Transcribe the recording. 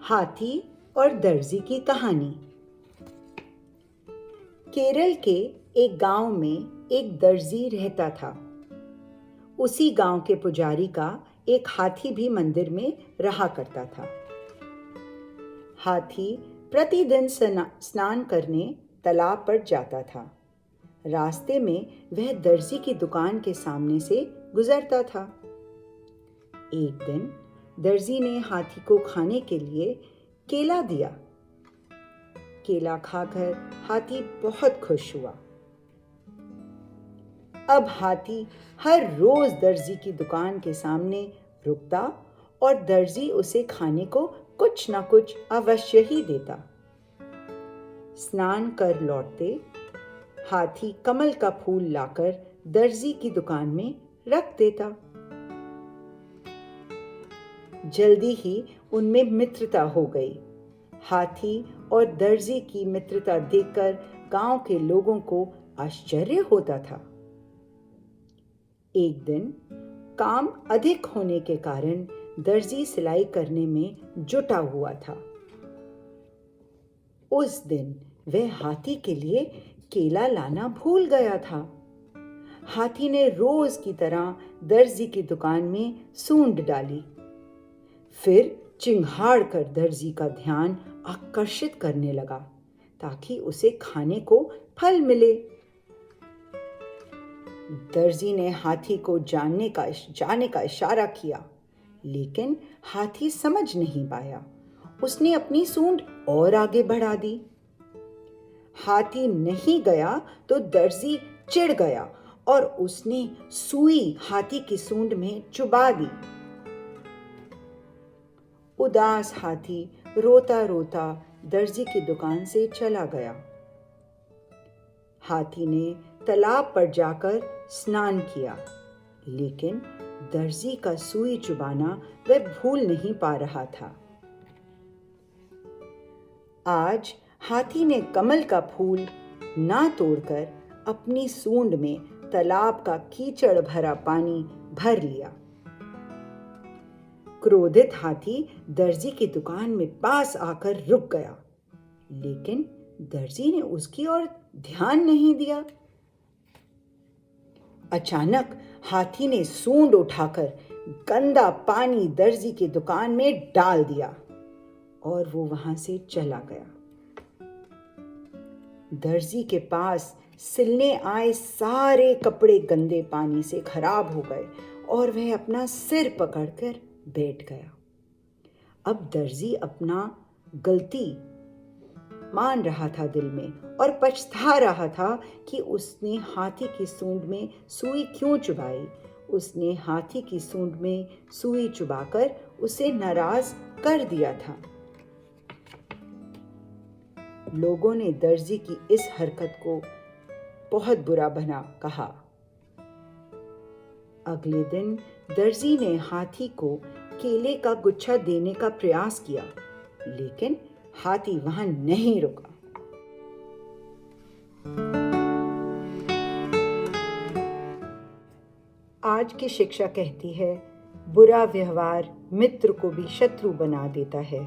हाथी और दर्जी की कहानी। केरल के एक गांव में एक दर्जी रहता था। उसी गांव के पुजारी का एक हाथी भी मंदिर में रहा करता था। हाथी प्रतिदिन स्नान करने तालाब पर जाता था। रास्ते में वह दर्जी की दुकान के सामने से गुजरता था। एक दिन दर्जी ने हाथी को खाने के लिए केला दिया। केला खाकर हाथी बहुत खुश हुआ। अब हाथी हर रोज दर्जी की दुकान के सामने रुकता और दर्जी उसे खाने को कुछ ना कुछ अवश्य ही देता। स्नान कर लौटते हाथी कमल का फूल लाकर दर्जी की दुकान में रख देता। जल्दी ही उनमें मित्रता हो गई। हाथी और दर्जी की मित्रता देखकर गांव के लोगों को आश्चर्य होता था। एक दिन काम अधिक होने के कारण दर्जी सिलाई करने में जुटा हुआ था। उस दिन वह हाथी के लिए केला लाना भूल गया था। हाथी ने रोज की तरह दर्जी की दुकान में सूंड डाली, फिर चिंघाड़ कर दर्जी का ध्यान आकर्षित करने लगा ताकि उसे खाने को फल मिले। दर्जी ने हाथी को जाने का इशारा किया, लेकिन हाथी समझ नहीं पाया। उसने अपनी सूंड और आगे बढ़ा दी। हाथी नहीं गया तो दर्जी चिढ़ गया और उसने सुई हाथी की सूंड में चुबा दी। उदास हाथी रोता रोता दर्जी की दुकान से चला गया। हाथी ने तालाब पर जाकर स्नान किया, लेकिन दर्जी का सुई चुबाना वह भूल नहीं पा रहा था। आज हाथी ने कमल का फूल ना तोड़कर अपनी सूंड में तालाब का कीचड़ भरा पानी भर लिया। क्रोधित हाथी दर्जी की दुकान में पास आकर रुक गया, लेकिन दर्जी ने उसकी ओर ध्यान नहीं दिया। अचानक हाथी ने सूंड उठाकर गंदा पानी दर्जी की दुकान में डाल दिया और वो वहां से चला गया। दर्जी के पास सिलने आए सारे कपड़े गंदे पानी से खराब हो गए और वह अपना सिर पकड़कर बैठ गया। अब दर्जी अपना गलती मान रहा था दिल में और पछता रहा था कि उसने हाथी की सूंड में सुई क्यों चुभाई। उसने हाथी की सूंड में सुई चुभाकर उसे नाराज कर दिया था। लोगों ने दर्जी की इस हरकत को बहुत बुरा भला कहा। अगले दिन दर्जी ने हाथी को केले का गुच्छा देने का प्रयास किया, लेकिन हाथी वहां नहीं रुका। आज की शिक्षा कहती है, बुरा व्यवहार मित्र को भी शत्रु बना देता है।